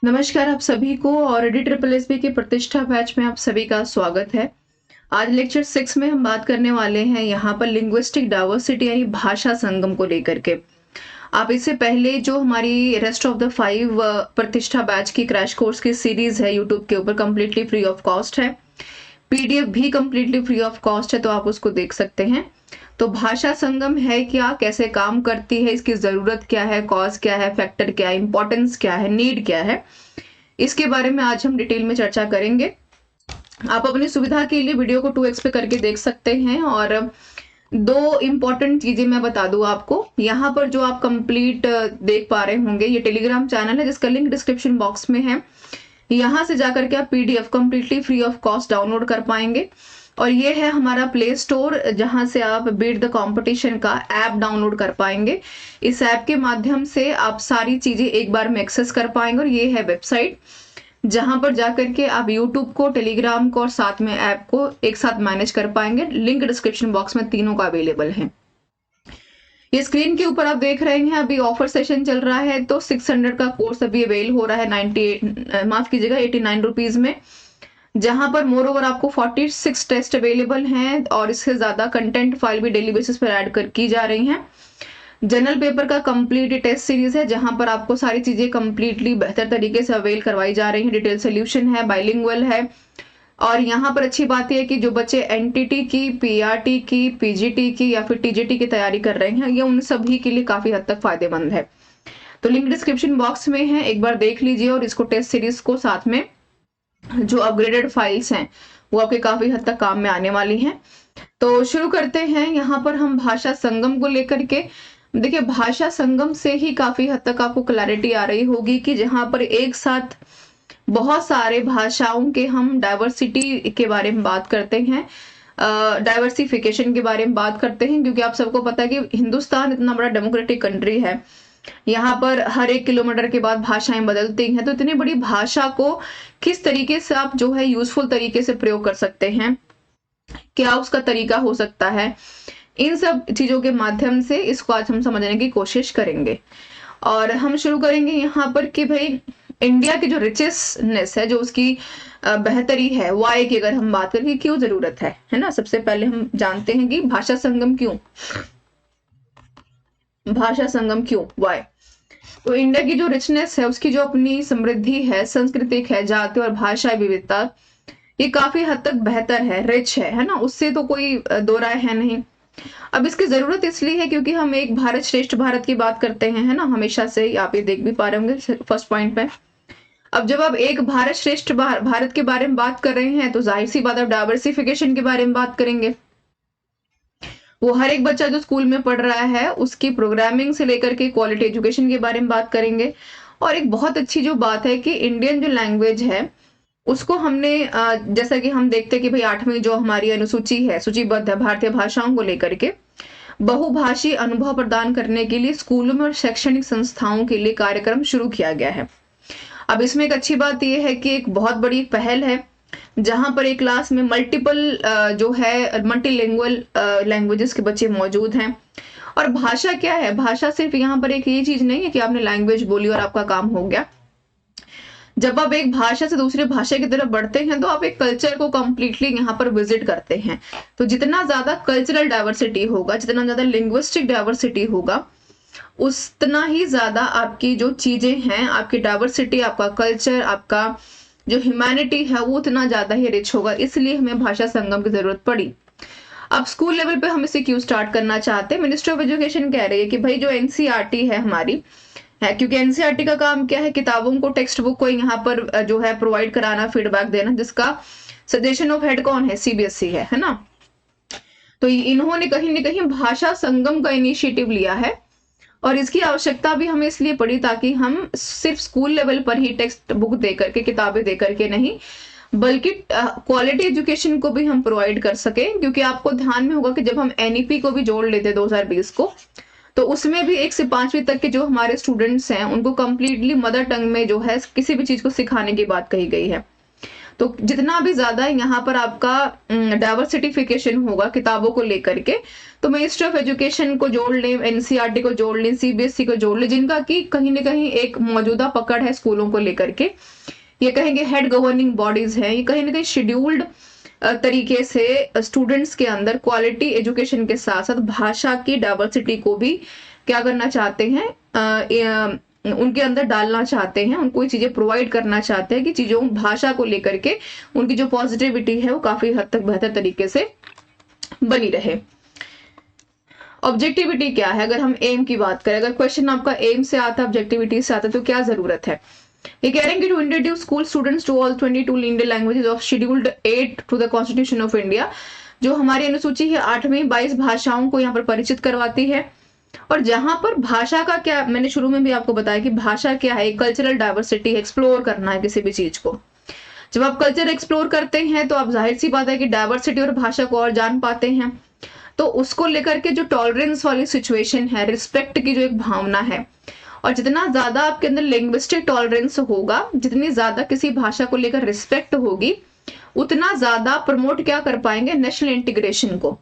नमस्कार आप सभी को और डी ट्रिपल एस बी के प्रतिष्ठा बैच में आप सभी का स्वागत है। आज लेक्चर 6 में हम बात करने वाले हैं यहाँ पर लिंग्विस्टिक डाइवर्सिटी यानी भाषा संगम को लेकर के। आप इससे पहले जो हमारी रेस्ट ऑफ द 5 प्रतिष्ठा बैच की क्रैश कोर्स की सीरीज है यूट्यूब के ऊपर, कंप्लीटली फ्री ऑफ कॉस्ट है। पीडीएफ भी कंप्लीटली फ्री ऑफ कॉस्ट है, तो आप उसको देख सकते हैं। तो भाषा संगम है क्या, कैसे काम करती है, इसकी जरूरत क्या है, कॉज क्या है, फैक्टर क्या है, इंपॉर्टेंस क्या है, नीड क्या है, इसके बारे में आज हम डिटेल में चर्चा करेंगे। आप अपनी सुविधा के लिए वीडियो को 2x पे करके देख सकते हैं। और दो इंपॉर्टेंट चीजें मैं बता दूं आपको, यहाँ पर जो आप कंप्लीट देख पा रहे होंगे, ये टेलीग्राम चैनल है जिसका लिंक डिस्क्रिप्शन बॉक्स में है। यहाँ से जाकर के आप PDF completely free of cost download कर पाएंगे। और ये है हमारा प्ले स्टोर, जहां से आप बीट द कंपटीशन का ऐप डाउनलोड कर पाएंगे। इस ऐप के माध्यम से आप सारी चीजें एक बार में एक्सेस कर पाएंगे। और ये है वेबसाइट जहां पर जाकर के आप यूट्यूब को, टेलीग्राम को और साथ में ऐप को एक साथ मैनेज कर पाएंगे। लिंक डिस्क्रिप्शन बॉक्स में तीनों का अवेलेबल है। ये स्क्रीन के ऊपर आप देख रहे हैं, अभी ऑफर सेशन चल रहा है, तो 600 का कोर्स अभी अवेल हो रहा है 89 रुपीज में, जहां पर मोर ओवर आपको 46 टेस्ट अवेलेबल हैं और इससे ज्यादा कंटेंट फाइल भी डेली बेसिस पर ऐड की जा रही हैं। जनरल पेपर का कंप्लीट टेस्ट सीरीज है, जहां पर आपको सारी चीजें कंप्लीटली बेहतर तरीके से अवेल करवाई जा रही हैं। डिटेल सोल्यूशन है, बाइलिंगुअल है। और यहाँ पर अच्छी बात यह है कि जो बच्चे एनटीटी की, पीआरटी की, पीजीटी की या फिर टीजीटी की तैयारी कर रहे हैं, ये उन सभी के लिए काफी हद तक फायदेमंद है। तो लिंक डिस्क्रिप्शन बॉक्स में है, एक बार देख लीजिए। और इसको टेस्ट सीरीज को साथ में जो अपग्रेडेड फाइल्स हैं वो आपके काफी हद तक काम में आने वाली हैं। तो शुरू करते हैं। यहाँ पर हम भाषा संगम को लेकर के देखिए, भाषा संगम से ही काफी हद तक आपको क्लैरिटी आ रही होगी कि जहां पर एक साथ बहुत सारे भाषाओं के हम डाइवर्सिटी के बारे में बात करते हैं, डाइवर्सिफिकेशन के बारे में बात करते हैं। क्योंकि आप सबको पता है कि हिंदुस्तान इतना बड़ा डेमोक्रेटिक कंट्री है, यहाँ पर हर 1 किलोमीटर के बाद भाषाएं बदलती हैं। तो इतनी बड़ी भाषा को किस तरीके से आप जो है यूजफुल तरीके से प्रयोग कर सकते हैं, क्या उसका तरीका हो सकता है, इन सब चीजों के माध्यम से इसको आज हम समझने की कोशिश करेंगे। और हम शुरू करेंगे यहाँ पर कि भाई इंडिया की जो रिचेसनेस है, जो उसकी बेहतरी है, वाई की अगर हम बात करें क्यों जरूरत है ना। सबसे पहले हम जानते हैं कि भाषा संगम क्यों, भाषा संगम क्यों, वाई। तो इंडिया की जो रिचनेस है, उसकी जो अपनी समृद्धि है, सांस्कृतिक है, जाति और भाषा विविधता, ये काफी हद तक बेहतर है, रिच है ना। उससे तो कोई दो राय है नहीं। अब इसकी जरूरत इसलिए है क्योंकि हम एक भारत श्रेष्ठ भारत की बात करते हैं, है ना, हमेशा से ही। आप ये देख भी पा रहे होंगे फर्स्ट पॉइंट पे। अब जब आप एक भारत श्रेष्ठ भारत के बारे में बात कर रहे हैं, तो जाहिर सी बात, आप डाइवर्सिफिकेशन के बारे में बात करेंगे। वो हर एक बच्चा जो स्कूल में पढ़ रहा है, उसकी प्रोग्रामिंग से लेकर के क्वालिटी एजुकेशन के बारे में बात करेंगे। और एक बहुत अच्छी जो बात है कि इंडियन जो लैंग्वेज है, उसको हमने जैसा कि हम देखते हैं कि भाई 8वीं जो हमारी अनुसूची है, सूचीबद्ध है भारतीय भाषाओं को लेकर के, बहुभाषी अनुभव प्रदान करने के लिए स्कूलों में और शैक्षणिक संस्थाओं के लिए कार्यक्रम शुरू किया गया है। अब इसमें एक अच्छी बात यह है कि एक बहुत बड़ी पहल है, जहां पर एक क्लास में मल्टीपल जो है मल्टीलिंगुअल लैंग्वेजेस के बच्चे मौजूद हैं। और भाषा क्या है, भाषा सिर्फ यहाँ पर एक ये चीज नहीं है कि आपने लैंग्वेज बोली और आपका काम हो गया। जब आप एक भाषा से दूसरी भाषा की तरफ बढ़ते हैं, तो आप एक कल्चर को कंप्लीटली यहाँ पर विजिट करते हैं। तो जितना ज्यादा कल्चरल डाइवर्सिटी होगा, जितना ज्यादा लिंग्विस्टिक डाइवर्सिटी होगा, उतना ही ज्यादा आपकी जो चीजें हैं, आपकी डाइवर्सिटी, आपका कल्चर, आपका जो ह्यूमैनिटी है, वो उतना ज्यादा ही रिच होगा। इसलिए हमें भाषा संगम की जरूरत पड़ी। अब स्कूल लेवल पे हम इसे क्यों स्टार्ट करना चाहते हैं, मिनिस्ट्री ऑफ एजुकेशन कह रही है कि भाई जो एनसीईआरटी है हमारी है, क्योंकि एनसीईआरटी का काम क्या है, किताबों को, टेक्स्ट बुक को यहाँ पर जो है प्रोवाइड कराना, फीडबैक देना, जिसका सजेशन ऑफ हेड कौन है, सीबीएसई है ना। तो इन्होंने कहीं ना कहीं भाषा संगम का इनिशिएटिव लिया है। और इसकी आवश्यकता भी हमें इसलिए पड़ी ताकि हम सिर्फ स्कूल लेवल पर ही टेक्स्ट बुक देकर के, किताबें देकर के नहीं, बल्कि क्वालिटी एजुकेशन को भी हम प्रोवाइड कर सके। क्योंकि आपको ध्यान में होगा कि जब हम एनईपी को भी जोड़ लेते 2020 को, तो उसमें भी 1 से 5वीं तक के जो हमारे स्टूडेंट्स हैं, उनको कंप्लीटली मदर टंग में जो है किसी भी चीज को सिखाने की बात कही गई है। तो जितना भी ज्यादा यहाँ पर आपका डाइवर्सिटिफिकेशन होगा किताबों को लेकर के, तो मिनिस्ट्री ऑफ एजुकेशन को जोड़ लें, एनसीईआरटी को जोड़ लें, सीबीएसई को जोड़ लें, जिनका कि कहीं ना कहीं एक मौजूदा पकड़ है स्कूलों को लेकर के, ये कहेंगे हेड गवर्निंग बॉडीज हैं, ये कहीं ना कहीं शेड्यूल्ड तरीके से स्टूडेंट्स के अंदर क्वालिटी एजुकेशन के साथ साथ भाषा की डाइवर्सिटी को भी क्या करना चाहते हैं, उनके अंदर डालना चाहते हैं, उनको ये चीजें प्रोवाइड करना चाहते हैं कि चीजों भाषा को लेकर के उनकी जो पॉजिटिविटी है वो काफी हद तक बेहतर तरीके से बनी रहे। ऑब्जेक्टिविटी क्या है, अगर हम एम की बात करें, अगर क्वेश्चन आपका एम से आता है, ऑब्जेक्टिविटी से आता है, तो क्या जरूरत है? ये कह रहे हैं कि to introduce school students to all 22 Indian languages of scheduled 8 to the Constitution of India, जो हमारी अनुसूची है 8वीं 22 भाषाओं को यहाँ पर परिचित करवाती है। और जहां पर भाषा का क्या, मैंने शुरू में भी आपको बताया कि भाषा क्या है, कल्चरल डाइवर्सिटी एक्सप्लोर करना है किसी भी चीज को। जब आप कल्चर एक्सप्लोर करते हैं तो आप जाहिर सी बात है कि डाइवर्सिटी और भाषा को और जान पाते हैं, तो उसको लेकर के जो टॉलरेंस वाली सिचुएशन है, रिस्पेक्ट की जो एक भावना है, और जितना ज्यादा आपके अंदर लिंग्विस्टिक टॉलरेंस होगा, जितनी ज्यादा किसी भाषा को लेकर रिस्पेक्ट होगी, उतना ज्यादा प्रमोट क्या कर पाएंगे, नेशनल इंटीग्रेशन को,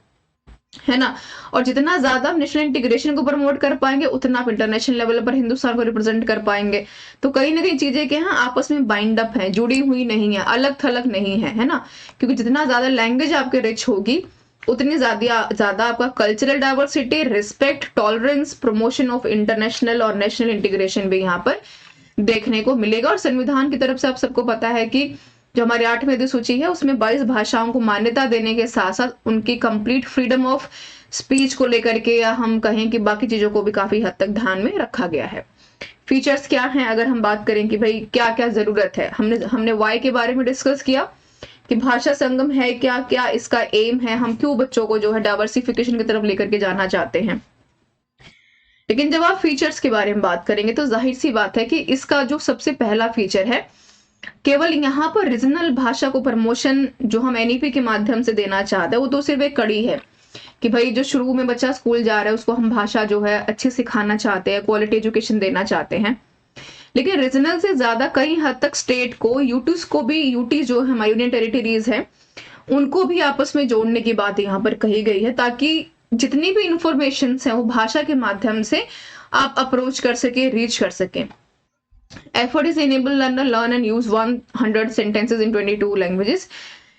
है ना। और जितना ज्यादा आप नेशनल इंटीग्रेशन को प्रमोट कर पाएंगे, उतना आप इंटरनेशनल लेवल पर हिंदुस्तान को रिप्रेजेंट कर पाएंगे। तो कहीं ना कहीं चीजें क्या है, आपस में बाइंड अप है, जुड़ी हुई नहीं है, अलग थलग नहीं है ना। क्योंकि जितना ज्यादा लैंग्वेज आपके रिच होगी, उतनी ज्यादा आपका cultural diversity, respect, tolerance, promotion of international और नेशनल इंटीग्रेशन भी यहाँ पर देखने को मिलेगा। और संविधान की तरफ से आप सबको पता है कि जो हमारी 8वीं अधिसूची है उसमें 22 भाषाओं को मान्यता देने के साथ साथ उनकी कंप्लीट फ्रीडम ऑफ स्पीच को लेकर के, या हम कहें कि बाकी चीजों को भी काफी हद तक ध्यान में रखा गया है। फीचर्स क्या हैं, अगर हम बात करें कि भाई क्या क्या जरूरत है, हमने वाई के बारे में डिस्कस किया कि भाषा संगम है क्या, क्या इसका एम है, हम क्यों बच्चों को जो है डाइवर्सिफिकेशन की तरफ लेकर के जाना चाहते हैं। लेकिन जब आप फीचर्स के बारे में बात करेंगे तो जाहिर सी बात है कि इसका जो सबसे पहला फीचर है, केवल यहाँ पर रीजनल भाषा को प्रमोशन जो हम एनईपी के माध्यम से देना चाहते हैं, वो तो सिर्फ एक कड़ी है कि भाई जो शुरू में बच्चा स्कूल जा रहा है उसको हम भाषा जो है अच्छे सिखाना चाहते हैं, क्वालिटी एजुकेशन देना चाहते हैं। लेकिन रीजनल से ज्यादा कई हद तक स्टेट को, यूटीज को भी, यूटी जो है हमारी यूनियन टेरिटरीज है, उनको भी आपस में जोड़ने की बात यहाँ पर कही गई है, ताकि जितनी भी इंफॉर्मेशन है वो भाषा के माध्यम से आप अप्रोच कर सके, रीच कर सके। Effort is enable learner learn and use 100 sentences in 22 languages,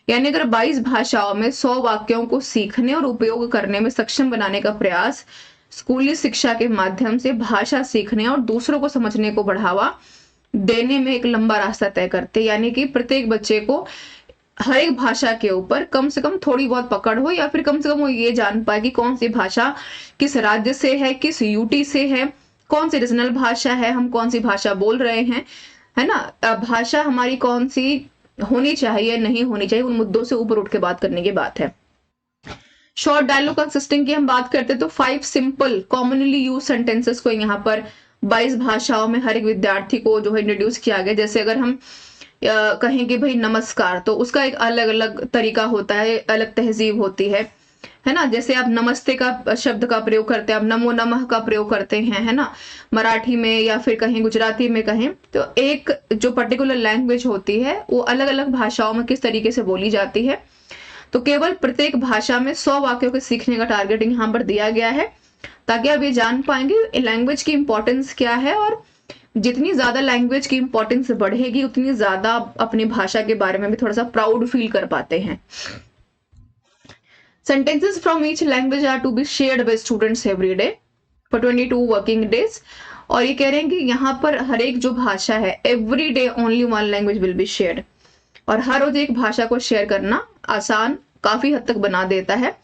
यानी अगर 22 भाषाओं में 100 वाक्यों को सीखने और उपयोग करने में सक्षम बनाने का प्रयास स्कूली शिक्षा के माध्यम से भाषा सीखने और दूसरों को समझने को बढ़ावा देने में एक लंबा रास्ता तय करते, यानी कि प्रत्येक बच्चे को हर एक भाषा के ऊपर कम से कम थोड़ी बहुत पकड़ हो, या फिर कम से कम वो ये जान पाए कि कौन सी भाषा किस राज्य से है, किस यूटी से है, कौन सी रीजनल भाषा है, हम कौन सी भाषा बोल रहे हैं, है ना। भाषा हमारी कौन सी होनी चाहिए, नहीं होनी चाहिए, उन मुद्दों से ऊपर उठ के बात करने की बात है। शॉर्ट डायलॉग कंसिस्टिंग की हम बात करते हैं तो 5 सिंपल कॉमनली यूज सेंटेंसेस को यहाँ पर 22 भाषाओं में हर एक विद्यार्थी को जो है इंट्रोड्यूस किया गया। जैसे अगर हम कहें कि भाई नमस्कार, तो उसका एक अलग अलग तरीका होता है, अलग तहजीब होती है ना। जैसे आप नमस्ते का शब्द का प्रयोग करते हैं, आप नमो नमः का प्रयोग करते हैं, है ना, मराठी में या फिर कहीं गुजराती में कहें, तो एक जो पर्टिकुलर लैंग्वेज होती है वो अलग अलग भाषाओं में किस तरीके से बोली जाती है। तो केवल प्रत्येक भाषा में 100 वाक्यों के सीखने का टारगेट यहाँ पर दिया गया है, ताकि आप ये जान पाएंगे लैंग्वेज की इंपॉर्टेंस क्या है, और जितनी ज्यादा लैंग्वेज की इंपॉर्टेंस बढ़ेगी उतनी ज्यादा अपनी भाषा के बारे में भी थोड़ा सा प्राउड फील कर पाते हैं। Sentences from each language are to be shared by students every day for 22 working days, और ये कह रहे हैं कि यहाँ पर हर एक जो भाषा है every day only one language will be shared, और हर रोज एक भाषा को शेयर करना आसान काफी हद तक बना देता है,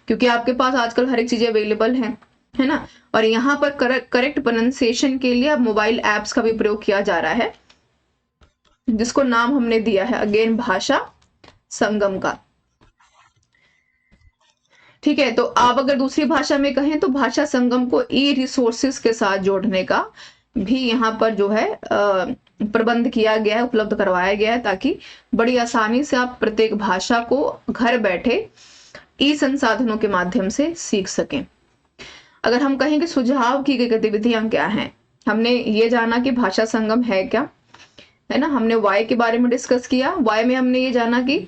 क्योंकि आपके पास आजकल हर एक चीजें अवेलेबल हैं, है ना। और यहाँ पर करेक्ट प्रोनाउंसिएशन के लिए अब मोबाइल एप्स का भी प्रयोग किया जा रहा है, जिसको नाम हमने दिया है अगेन भाषा संगम का। ठीक है, तो आप अगर दूसरी भाषा में कहें तो भाषा संगम को ई रिसोर्सेस के साथ जोड़ने का भी यहाँ पर जो है प्रबंध किया गया है, उपलब्ध करवाया गया है, ताकि बड़ी आसानी से आप प्रत्येक भाषा को घर बैठे ई संसाधनों के माध्यम से सीख सकें। अगर हम कहें कि सुझाव की गई गतिविधियां क्या हैं, हमने ये जाना कि भाषा संगम है क्या, है ना। हमने वाई के बारे में डिस्कस किया। वाई में हमने ये जाना कि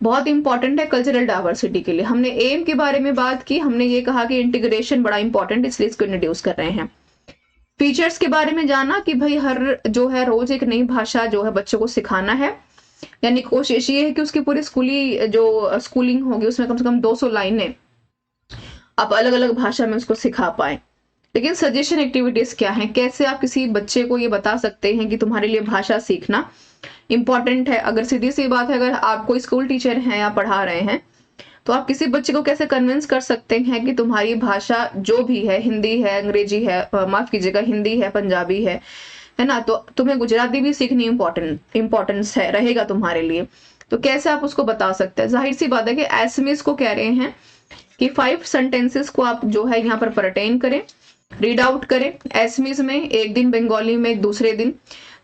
बहुत इंपॉर्टेंट है कल्चरल डाइवर्सिटी के लिए। हमने एम के बारे में बात की, हमने ये कहा कि इंटीग्रेशन बड़ा इंपॉर्टेंट, इसलिए इसको इंट्रोड्यूस कर रहे हैं। फीचर्स के बारे में जाना कि भाई हर जो है रोज एक नई भाषा जो है बच्चों को सिखाना है, यानी कोशिश ये है कि उसकी पूरी स्कूलिंग होगी उसमें कम से कम 200 लाइनें आप अलग अलग भाषा में उसको सिखा पाए। लेकिन सजेशन एक्टिविटीज क्या है, कैसे आप किसी बच्चे को ये बता सकते हैं कि तुम्हारे लिए भाषा सीखना इंपॉर्टेंट है। अगर सीधी सी बात है, अगर आप कोई स्कूल टीचर हैं या पढ़ा रहे हैं, तो आप किसी बच्चे को कैसे कन्विंस कर सकते हैं कि तुम्हारी भाषा जो भी है, हिंदी है, अंग्रेजी है, माफ कीजिएगा हिंदी है, पंजाबी है ना, तो तुम्हें गुजराती भी सीखनी इंपॉर्टेंस है रहेगा तुम्हारे लिए। तो कैसे आप उसको बता सकते हैं। जाहिर सी बात है कि एसएमएस को कह रहे हैं कि 5 सेंटेंसेस को आप जो है यहाँ पर परटेन करें, रीड आउट करें एसएमएस में, एक दिन बंगाली में, दूसरे दिन,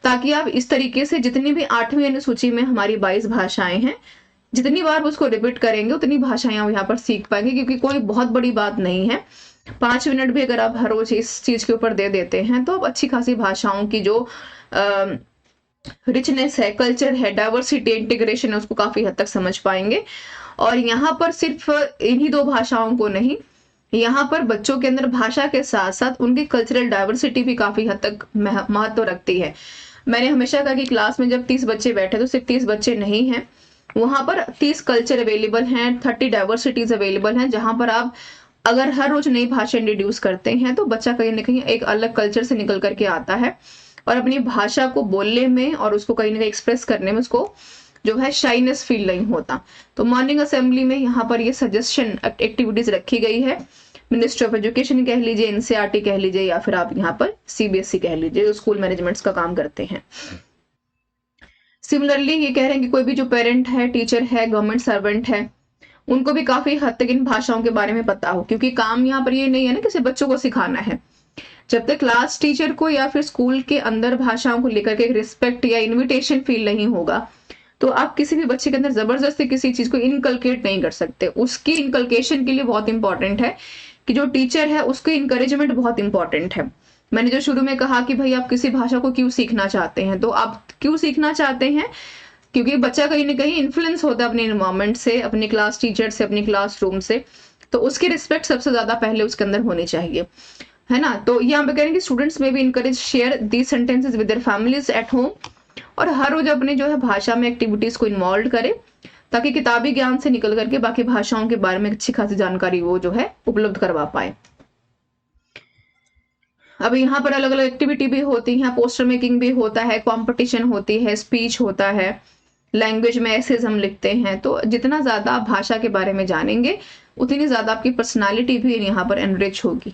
ताकि आप इस तरीके से जितनी भी 8वीं अनुसूची में हमारी 22 भाषाएं हैं, जितनी बार उसको रिपीट करेंगे उतनी भाषाएं आप यहाँ पर सीख पाएंगे। क्योंकि कोई बहुत बड़ी बात नहीं है, 5 मिनट भी अगर आप हर रोज इस चीज के ऊपर दे देते हैं तो आप अच्छी खासी भाषाओं की जो रिचनेस है, कल्चर है, डाइवर्सिटी, इंटीग्रेशन है, उसको काफी हद तक समझ पाएंगे। और यहाँ पर सिर्फ इन्हीं 2 भाषाओं को नहीं, यहाँ पर बच्चों के अंदर भाषा के साथ साथ उनकी कल्चरल डाइवर्सिटी भी काफी हद तक महत्व रखती है। मैंने हमेशा कहा कि क्लास में जब 30 बच्चे बैठे तो सिर्फ 30 बच्चे नहीं हैं, वहां पर 30 कल्चर अवेलेबल हैं, 30 डाइवर्सिटीज अवेलेबल हैं, जहां पर आप अगर हर रोज नई भाषा इंट्रोड्यूस करते हैं तो बच्चा कहीं ना कहीं एक अलग कल्चर से निकल करके आता है और अपनी भाषा को बोलने में और उसको कहीं ना कहीं एक्सप्रेस करने में उसको जो है शाइनेस फील नहीं होता। तो मॉर्निंग असेंबली में यहाँ पर ये सजेशन एक्टिविटीज रखी गई है। मिनिस्ट्री ऑफ एजुकेशन कह लीजिए, एनसीईआरटी कह लीजिए, या फिर आप यहाँ पर सीबीएसई कह लीजिए, जो स्कूल मैनेजमेंट्स का काम करते हैं। सिमिलरली ये कह रहे हैं कि कोई भी जो पेरेंट है, टीचर है, गवर्नमेंट सर्वेंट है, उनको भी काफी हद तक इन भाषाओं के बारे में पता हो, क्योंकि काम यहाँ पर ये नहीं है ना किसी बच्चों को सिखाना है। जब तक क्लास टीचर को या फिर स्कूल के अंदर भाषाओं को लेकर के रिस्पेक्ट या इन्विटेशन फील नहीं होगा, तो आप किसी भी बच्चे के अंदर जबरदस्ती किसी चीज को इनकलकेट नहीं कर सकते। उसकी इनकलकेशन के लिए बहुत इंपॉर्टेंट है कि जो टीचर है उसकी इंकरेजमेंट बहुत इंपॉर्टेंट है। मैंने जो शुरू में कहा कि भाई आप किसी भाषा को क्यों सीखना चाहते हैं, तो आप क्यों सीखना चाहते हैं, क्योंकि बच्चा कहीं ना कहीं इन्फ्लुएंस होता है अपने एनवायरमेंट से, अपने क्लास टीचर से, अपनी क्लासरूम से, तो उसकी रिस्पेक्ट सबसे ज्यादा पहले उसके अंदर होनी चाहिए, है ना। तो यहाँ पे कह रहे हैं कि स्टूडेंट्स में भी encourage share the sentences with their families at home, और हर रोज अपने जो है भाषा में एक्टिविटीज को इन्वॉल्व करें, ताकि किताबी ज्ञान से निकल करके बाकी भाषाओं के बारे में अच्छी खासी जानकारी वो जो है उपलब्ध करवा पाए। अब यहाँ पर अलग अलग एक्टिविटी भी होती है, पोस्टर मेकिंग भी होता है, कंपटीशन होती है, स्पीच होता है, लैंग्वेज में एसेज हम लिखते हैं। तो जितना ज्यादा आप भाषा के बारे में जानेंगे उतनी ज्यादा आपकी पर्सनालिटी भी यहाँ पर एनरिच होगी।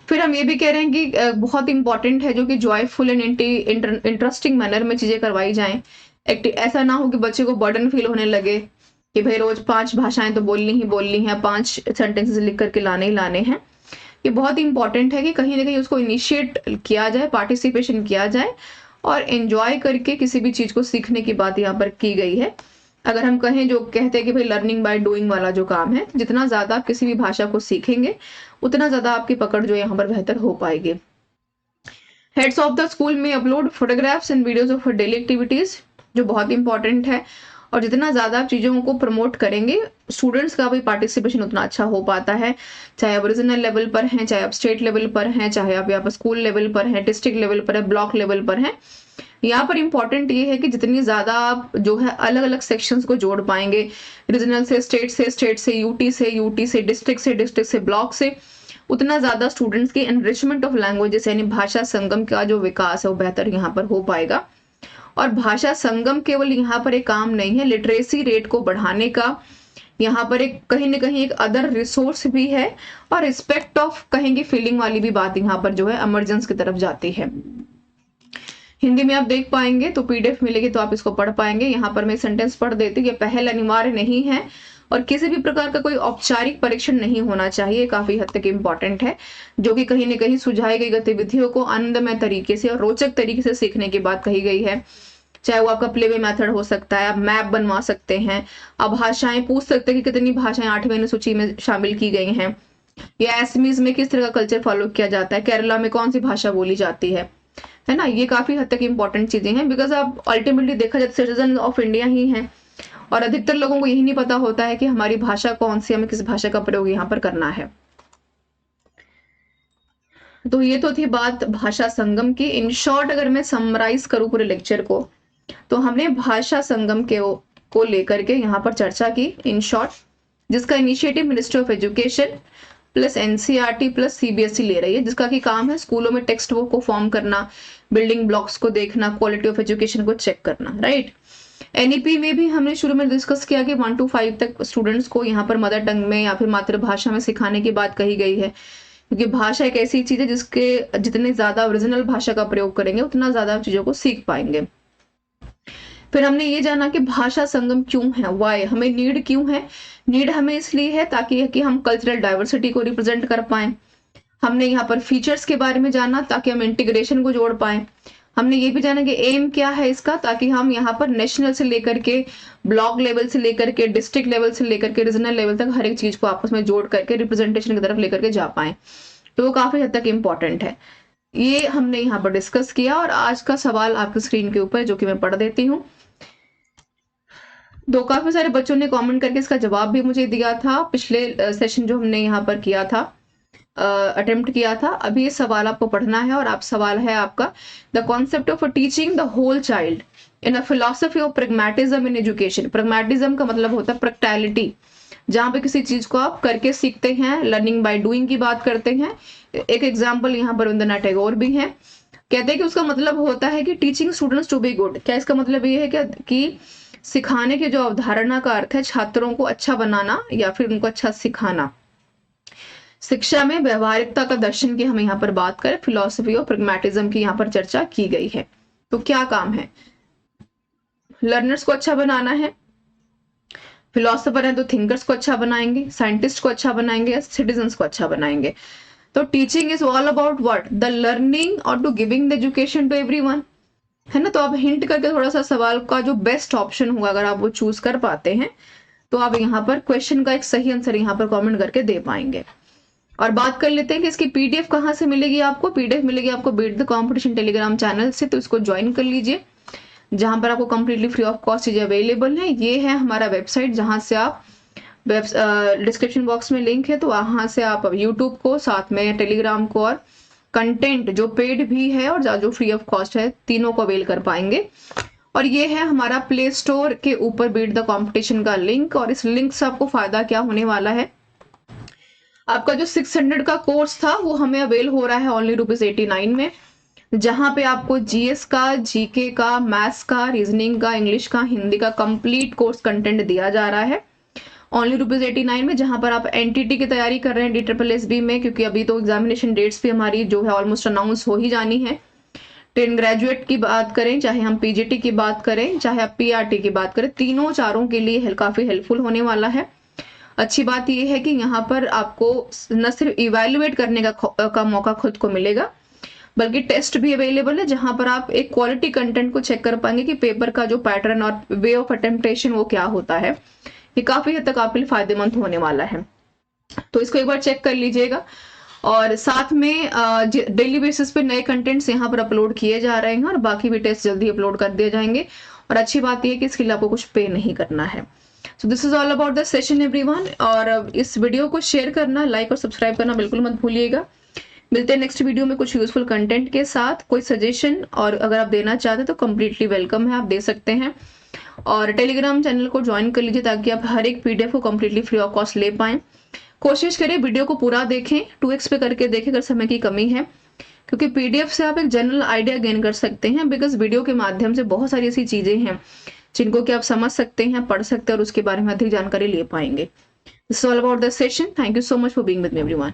फिर हम ये भी कह रहे हैं कि बहुत इंपॉर्टेंट है जो कि जॉयफुल एंड इंटरेस्टिंग मैनर में चीजें करवाई जाएं। ऐसा ना हो कि बच्चे को बर्डन फील होने लगे कि भाई रोज 5 भाषाएं तो बोलनी ही है, 5 सेंटेंसेस लिख करके लाने ही लाने हैं। ये बहुत इंपॉर्टेंट है कि कहीं ना कहीं उसको इनिशिएट किया जाए, पार्टिसिपेशन किया जाए और एंजॉय करके किसी भी चीज को सीखने की बात यहाँ पर की गई है। अगर हम कहें, जो कहते हैं कि भाई लर्निंग बाय डूइंग वाला जो काम है, जितना ज्यादा आप किसी भी भाषा को सीखेंगे उतना ज्यादा आपकी पकड़ जो यहाँ पर बेहतर हो पाएगी। हेड्स ऑफ द स्कूल में upload photographs and videos of daily activities, जो बहुत इंपॉर्टेंट है। और जितना ज्यादा आप चीजों को प्रमोट करेंगे, स्टूडेंट्स का भी पार्टिसिपेशन उतना अच्छा हो पाता है, चाहे आप रीजनल लेवल पर हैं, चाहे आप स्टेट लेवल पर हैं, चाहे आप यहाँ पर स्कूल लेवल पर हैं, डिस्ट्रिक्ट लेवल पर है, ब्लॉक लेवल पर हैं। यहाँ पर इंपॉर्टेंट ये है कि जितनी ज्यादा आप जो है अलग अलग सेक्शंस को जोड़ पाएंगे, रीजनल से, स्टेट से, यूटी से, डिस्ट्रिक्ट से, ब्लॉक से, उतना ज्यादा स्टूडेंट्स की एनरिचमेंट ऑफ लैंग्वेजेस यानी भाषा संगम का जो विकास है वो बेहतर यहाँ पर हो पाएगा। और भाषा संगम केवल यहाँ पर एक काम नहीं है, लिटरेसी रेट को बढ़ाने का यहाँ पर एक कहीं ना कहीं एक अदर रिसोर्स भी है, और रिस्पेक्ट ऑफ कहेंगे फीलिंग वाली भी बात यहाँ पर जो है इमरजेंस की तरफ जाती है। हिंदी में आप देख पाएंगे तो पीडीएफ मिलेगी तो आप इसको पढ़ पाएंगे। यहाँ पर मैं सेंटेंस पढ़ देती हूँ, ये पहल अनिवार्य नहीं है और किसी भी प्रकार का कोई औपचारिक परीक्षण नहीं होना चाहिए, काफी हद तक इम्पोर्टेंट है, जो कि कहीं ना कहीं सुझाई गई गतिविधियों को आनंदमय तरीके से और रोचक तरीके से सीखने की बात कही गई है। चाहे वो आपका प्लेवे मेथड हो सकता है, आप मैप बनवा सकते हैं, आप भाषाएं पूछ सकते हैं कि कितनी भाषाएं 8वीं अनुसूची में शामिल की गई हैं, या एसएमईज में किस तरह का कल्चर फॉलो किया जाता है, केरला में कौन सी भाषा बोली जाती है, है ना। ये काफी हद तक इंपॉर्टेंट चीजें हैं, बिकॉज आप अल्टीमेटली देखा जाए सिटीजन ऑफ इंडिया ही हैं, और अधिकतर लोगों को यही नहीं पता होता है कि हमारी भाषा कौन सी, हमें किस भाषा का प्रयोग यहाँ पर करना है। तो ये तो थी बात भाषा संगम की। इन शॉर्ट अगर मैं समराइज करूँ पूरे लेक्चर को, तो हमने भाषा संगम को लेकर के यहाँ पर चर्चा की इन शॉर्ट, जिसका initiative ministry of education plus NCERT plus CBSE ले रही है, जिसका की काम है स्कूलों में टेक्स्ट बुक को फॉर्म करना, बिल्डिंग ब्लॉक्स को देखना, क्वालिटी ऑफ एजुकेशन को चेक करना, राइट। एनईपी में भी हमने शुरू में डिस्कस किया कि 1 to 5 तक स्टूडेंट्स को यहाँ पर मदर टंग में या फिर मातृभाषा में सिखाने की बात कही गई है, क्योंकि भाषा एक ऐसी चीज है जिसके जितने ज्यादा ओरिजिनल भाषा का प्रयोग करेंगे उतना ज्यादा चीजों को सीख पाएंगे। फिर हमने ये जाना कि भाषा संगम क्यों है, वाई, हमें नीड क्यों है। नीड हमें इसलिए है ताकि कि हम कल्चरल डाइवर्सिटी को रिप्रेजेंट कर पाए। हमने यहाँ पर फीचर्स के बारे में जाना ताकि हम इंटीग्रेशन को जोड़ पाए। हमने ये भी जाना कि एम क्या है इसका, ताकि हम यहाँ पर नेशनल से लेकर के ब्लॉक लेवल से लेकर के डिस्ट्रिक्ट लेवल से लेकर के रीजनल लेवल तक हर एक चीज को आपस में जोड़ करके रिप्रेजेंटेशन की तरफ लेकर के जा पाए। तो वो काफी हद तक इम्पोर्टेंट है, ये हमने यहाँ पर डिस्कस किया। और आज का सवाल आपकी स्क्रीन के ऊपर जो कि मैं पढ़ देती हूँ। काफी सारे बच्चों ने कमेंट करके इसका जवाब भी मुझे दिया था पिछले सेशन जो हमने यहाँ पर किया था, अटेम्प्ट किया था। अभी ये सवाल आपको पढ़ना है, और आप सवाल है आपका, the concept of teaching the whole child in a philosophy of pragmatism in education. Pragmatism का मतलब होता है प्रैक्टिकलिटी, जहां पे किसी चीज को आप करके सीखते हैं, लर्निंग बाय डूइंग की बात करते हैं। एक एग्जाम्पल यहाँ पर रविंद्रनाथ टैगोर भी हैं, कहते हैं कि उसका मतलब होता है कि teaching students to be good. क्या इसका मतलब ये है क्या कि सिखाने की जो अवधारणा का अर्थ है छात्रों को अच्छा बनाना या फिर उनको अच्छा सिखाना। शिक्षा में व्यवहारिकता का दर्शन की हम यहाँ पर बात करें, फिलोसफी ऑफ प्रैग्मेटिज्म की यहाँ पर चर्चा की गई है। तो क्या काम है, लर्नर्स को अच्छा बनाना है, फिलोसफर है तो थिंकर्स को अच्छा बनाएंगे, साइंटिस्ट को अच्छा बनाएंगे, सिटीजन्स को अच्छा बनाएंगे। तो teaching is all about what, the learning और to giving the education to everyone, है ना। तो आप हिंट करके थोड़ा सा सवाल का जो बेस्ट ऑप्शन होगा अगर आप वो चूज कर पाते हैं, तो आप यहाँ पर क्वेश्चन का एक सही आंसर यहाँ पर कमेंट करके दे पाएंगे। और बात कर लेते हैं कि इसकी पीडीएफ कहाँ से मिलेगी आपको। पीडीएफ मिलेगी आपको beat the competition Telegram channel से, तो इसको ज्वाइन कर लीजिए, जहां पर आपको कंप्लीटली फ्री ऑफ कॉस्ट चीजें अवेलेबल है। ये है हमारा वेबसाइट, जहां से आप डिस्क्रिप्शन बॉक्स में लिंक है, तो वहां से आप यूट्यूब को, साथ में टेलीग्राम को, और कंटेंट जो पेड भी है और जो फ्री ऑफ कॉस्ट है, तीनों को अवेल कर पाएंगे। और ये है हमारा प्ले स्टोर के ऊपर बीट द कंपटीशन का लिंक। और इस लिंक से आपको फायदा क्या होने वाला है, आपका जो 600 का कोर्स था वो हमें अवेल हो रहा है ओनली ₹89 में, जहां पे आपको जीएस का, जीके का, मैथ्स का, रीजनिंग का, इंग्लिश का, हिंदी का कंप्लीट कोर्स कंटेंट दिया जा रहा है ओनली ₹89 में। जहां पर आप एनटीटी की तैयारी कर रहे हैं DSSB में, क्योंकि अभी तो एग्जामिनेशन डेट्स भी हमारी जो है ऑलमोस्ट अनाउंस हो ही जानी है। 10 ग्रेजुएट की बात करें, चाहे हम पीजीटी की बात करें, चाहे आप पीआरटी की बात करें, तीनों चारों के लिए काफी हेल्पफुल होने वाला है। अच्छी बात यह है कि यहाँ पर आपको न सिर्फ इवेल्युएट करने का मौका खुद को मिलेगा, बल्कि टेस्ट भी अवेलेबल है, जहां पर आप एक क्वालिटी कंटेंट को चेक कर पाएंगे कि पेपर का जो पैटर्न और वे ऑफ अटेम्प्टेशन वो क्या होता है। ये काफी हद तक आपके लिए फायदेमंद होने वाला है, तो इसको एक बार चेक कर लीजिएगा। और साथ में डेली बेसिस पे नए कंटेंट्स यहाँ पर अपलोड किए जा रहे हैं, और बाकी भी टेस्ट जल्दी अपलोड कर दिए जाएंगे। और अच्छी बात यह है कि इसके लिए आपको कुछ पे नहीं करना है। So this is all about the session everyone. और इस वीडियो को शेयर करना, लाइक और सब्सक्राइब करना बिल्कुल मत भूलिएगा। मिलते हैं नेक्स्ट वीडियो में कुछ यूजफुल कंटेंट के साथ। कोई सजेशन और अगर आप देना चाहते हैं तो कम्प्लीटली वेलकम है, आप दे सकते हैं। और टेलीग्राम चैनल को ज्वाइन कर लीजिए ताकि आप हर एक पीडीएफ को कम्प्लीटली फ्री ऑफ कॉस्ट ले पाएं। कोशिश करें वीडियो को पूरा देखें, 2x पे करके देखें अगर समय की कमी है, क्योंकि पीडीएफ से आप एक जनरल आइडिया गेन कर सकते हैं। बिकॉज वीडियो के माध्यम से बहुत सारी ऐसी चीजें हैं जिनको कि आप समझ सकते हैं, पढ़ सकते हैं और उसके बारे में अधिक जानकारी ले पाएंगे। This is all about the session. Thank you so much for being with me everyone.